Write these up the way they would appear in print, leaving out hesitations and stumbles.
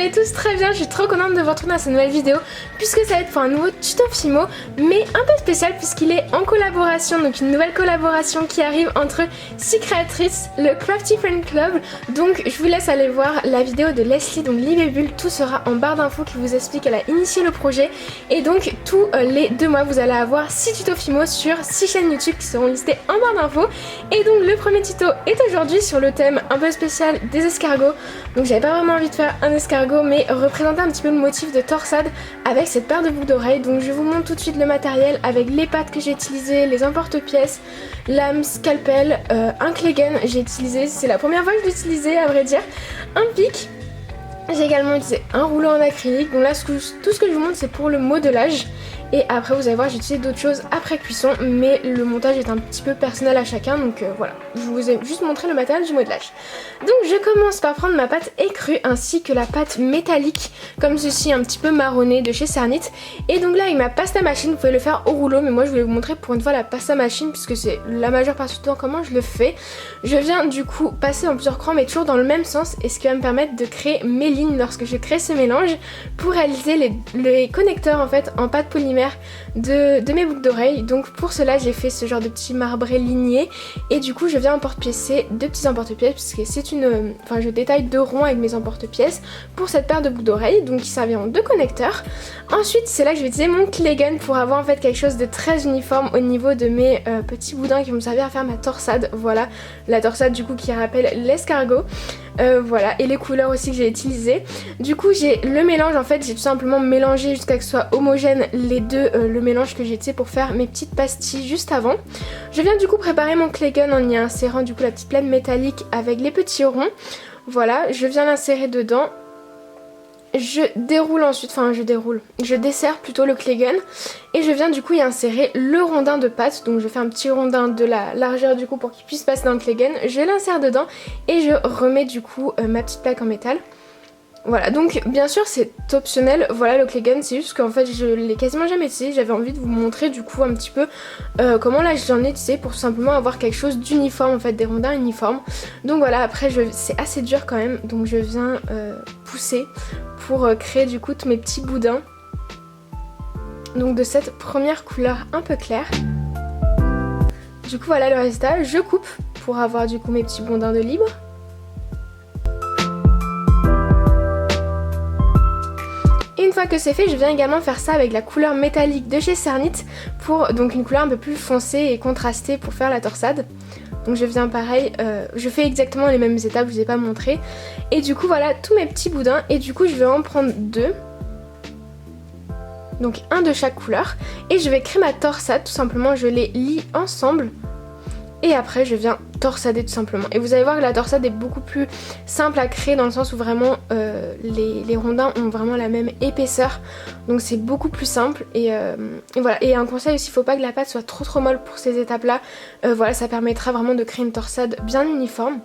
allez tous très bien, je suis trop contente de vous retrouver dans cette nouvelle vidéo puisque ça va être pour un nouveau tuto Fimo mais un peu spécial puisqu'il est en collaboration, donc une nouvelle collaboration qui arrive entre 6 créatrices, le Crafty Friend Club. Donc je vous laisse aller voir la vidéo de Leslie, donc Liv et Bulle, tout sera en barre d'infos qui vous explique qu'elle a initié le projet. Et donc tous les 2 mois vous allez avoir 6 tutos Fimo sur 6 chaînes YouTube qui seront listées en barre d'infos. Et donc le premier tuto est aujourd'hui sur le thème un peu spécial des escargots. Donc j'avais pas vraiment envie de faire un escargot mais représenter un petit peu le motif de torsade avec cette paire de boucles d'oreilles. Donc je vous montre tout de suite le matériel avec les pattes que j'ai utilisées, les emporte-pièces, lame, scalpel, un clay gun j'ai utilisé, c'est la première fois que je l'utilisais à vrai dire, un pic. J'ai également utilisé un rouleau en acrylique. Donc là tout ce que je vous montre c'est pour le modelage. Et après vous allez voir j'ai utilisé d'autres choses après cuisson, mais le montage est un petit peu personnel à chacun, donc voilà, je vous ai juste montré le matériel du modelage. Donc je commence par prendre ma pâte écrue ainsi que la pâte métallique comme ceci, un petit peu marronnée de chez Cernit. Et donc là avec ma pasta machine, vous pouvez le faire au rouleau, mais moi je voulais vous montrer pour une fois la pasta machine puisque c'est la majeure partie du temps comment je le fais. Je viens du coup passer en plusieurs crans mais toujours dans le même sens, et ce qui va me permettre de créer mes lignes lorsque je crée ce mélange pour réaliser les connecteurs en fait en pâte polymère de mes boucles d'oreilles. Donc pour cela j'ai fait ce genre de petit marbré ligné, et du coup je viens emporte-piècer 2 petits emporte-pièces puisque c'est une... Enfin je détaille 2 ronds avec mes emporte-pièces pour cette paire de boucles d'oreilles, donc qui serviront de connecteurs. Ensuite c'est là que je vais utiliser mon clay gun pour avoir en fait quelque chose de très uniforme au niveau de mes petits boudins qui vont me servir à faire ma torsade. Voilà, la torsade du coup qui rappelle l'escargot. Voilà, et les couleurs aussi que j'ai utilisées. Du coup j'ai le mélange, en fait j'ai tout simplement mélangé jusqu'à ce que ce soit homogène les deux, le mélange que j'ai utilisé pour faire mes petites pastilles juste avant. Je viens du coup préparer mon clay gun en y insérant du coup la petite plaque métallique avec les petits ronds. Voilà, je viens l'insérer dedans. Je déroule ensuite, je desserre plutôt le clay gun et je viens du coup y insérer le rondin de pâte. Donc je fais un petit rondin de la largeur du coup pour qu'il puisse passer dans le clay gun. Je l'insère dedans et je remets du coup ma petite plaque en métal. Voilà, donc bien sûr c'est optionnel, voilà le clay gun, c'est juste qu'en fait je l'ai quasiment jamais utilisé. J'avais envie de vous montrer du coup un petit peu comment là j'en ai utilisé pour tout simplement avoir quelque chose d'uniforme, en fait des rondins uniformes. Donc voilà, après c'est assez dur quand même, donc je viens pousser pour créer du coup tous mes petits boudins. Donc de cette première couleur un peu claire. Du coup voilà le résultat, je coupe pour avoir du coup mes petits boudins de libre. Une fois que c'est fait, je viens également faire ça avec la couleur métallique de chez Cernit pour donc une couleur un peu plus foncée et contrastée pour faire la torsade. Donc je viens pareil, je fais exactement les mêmes étapes, je vous ai pas montré. Et du coup voilà tous mes petits boudins, et du coup je vais en prendre 2. Donc un de chaque couleur, et je vais créer ma torsade tout simplement, je les lie ensemble. Et après je viens torsader tout simplement. Et vous allez voir que la torsade est beaucoup plus simple à créer dans le sens où vraiment les rondins ont vraiment la même épaisseur. Donc c'est beaucoup plus simple. Et voilà. Et un conseil aussi, il ne faut pas que la pâte soit trop molle pour ces étapes là. Voilà, ça permettra vraiment de créer une torsade bien uniforme.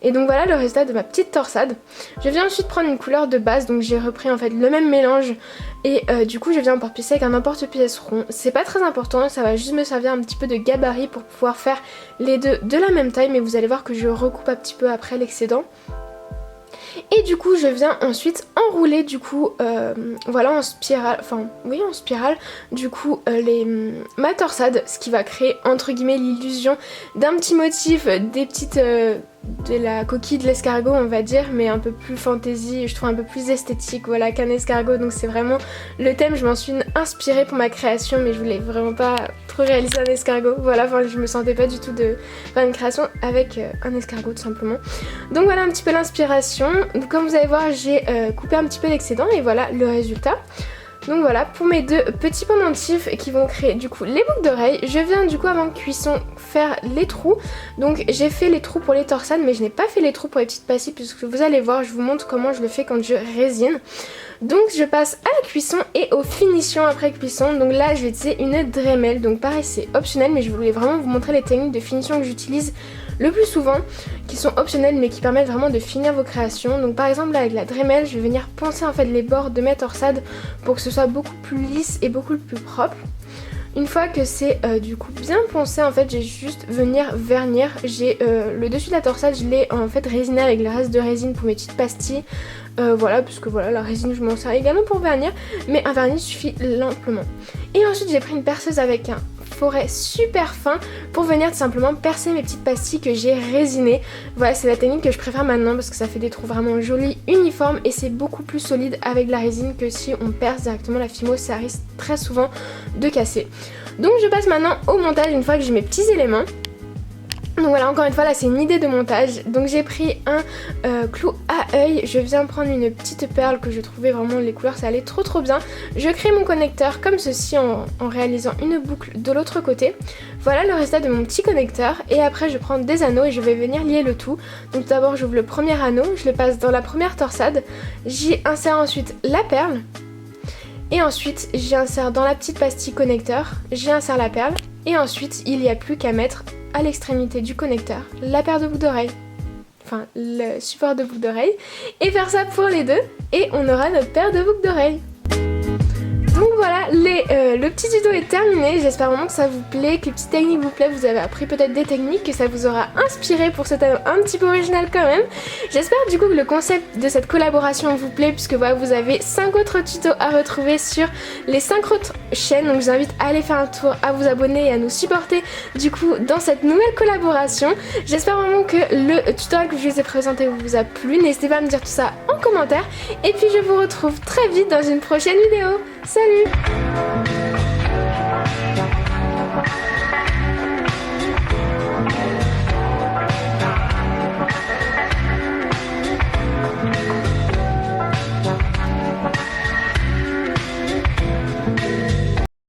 Et donc voilà le résultat de ma petite torsade. Je viens ensuite prendre une couleur de base, donc j'ai repris en fait le même mélange. Et du coup je viens emporte-piècer avec un emporte-pièce rond. C'est pas très important, ça va juste me servir un petit peu de gabarit pour pouvoir faire les deux de la même taille. Mais vous allez voir que je recoupe un petit peu après l'excédent. Et du coup je viens ensuite enrouler du coup voilà en spirale, en spirale du coup ma torsade, ce qui va créer entre guillemets l'illusion d'un petit motif, des petites de la coquille de l'escargot on va dire, mais un peu plus fantaisie, je trouve un peu plus esthétique voilà qu'un escargot. Donc c'est vraiment le thème, je m'en suis inspirée pour ma création, mais je voulais vraiment pas trop réaliser un escargot, voilà, je me sentais pas du tout de faire une création avec un escargot tout simplement. Donc voilà un petit peu l'inspiration. Donc comme vous allez voir j'ai coupé un petit peu l'excédent et voilà le résultat. Donc voilà pour mes 2 petits pendentifs qui vont créer du coup les boucles d'oreilles. Je viens du coup avant cuisson faire les trous. Donc j'ai fait les trous pour les torsades mais je n'ai pas fait les trous pour les petites pastilles puisque vous allez voir, je vous montre comment je le fais quand je résine. Donc je passe à la cuisson et aux finitions après cuisson. Donc là je vais utiliser une Dremel, donc pareil c'est optionnel, mais je voulais vraiment vous montrer les techniques de finition que j'utilise le plus souvent, qui sont optionnelles mais qui permettent vraiment de finir vos créations. Donc par exemple là avec la Dremel je vais venir poncer en fait les bords de mes torsades pour que ce soit beaucoup plus lisse et beaucoup plus propre. Une fois que c'est du coup bien poncé, en fait j'ai juste venir vernir. J'ai le dessus de la torsade, je l'ai en fait résiné avec le reste de résine pour mes petites pastilles. Voilà, puisque voilà, la résine je m'en sers également pour vernir, mais un vernis suffit amplement. Et ensuite j'ai pris une perceuse avec un forêt super fin pour venir tout simplement percer mes petites pastilles que j'ai résinées. Voilà, c'est la technique que je préfère maintenant parce que ça fait des trous vraiment jolis, uniformes, et c'est beaucoup plus solide avec la résine que si on perce directement la Fimo, ça risque très souvent de casser. Donc je passe maintenant au montage une fois que j'ai mes petits éléments. Donc voilà, encore une fois là c'est une idée de montage. Donc j'ai pris un clou à œil, je viens prendre une petite perle que je trouvais vraiment, les couleurs ça allait trop bien. Je crée mon connecteur comme ceci en réalisant une boucle de l'autre côté. Voilà le résultat de mon petit connecteur, et après je prends des anneaux et je vais venir lier le tout. Donc d'abord j'ouvre le premier anneau, je le passe dans la première torsade, j'y insère ensuite la perle, et ensuite j'y insère dans la petite pastille connecteur, j'y insère la perle, et ensuite il n'y a plus qu'à mettre à l'extrémité du connecteur la paire de boucles d'oreilles, enfin le support de boucles d'oreilles, et faire ça pour les deux, et on aura notre paire de boucles d'oreilles. Donc voilà, le petit tuto est terminé, j'espère vraiment que ça vous plaît, que les petites techniques vous plaisent, vous avez appris peut-être des techniques, que ça vous aura inspiré pour cette année un petit peu original quand même. J'espère du coup que le concept de cette collaboration vous plaît, puisque voilà, vous avez 5 autres tutos à retrouver sur les 5 autres chaînes, donc je vous invite à aller faire un tour, à vous abonner et à nous supporter du coup dans cette nouvelle collaboration. J'espère vraiment que le tutoriel que je vous ai présenté vous a plu, n'hésitez pas à me dire tout ça en commentaire, et puis je vous retrouve très vite dans une prochaine vidéo. Salut!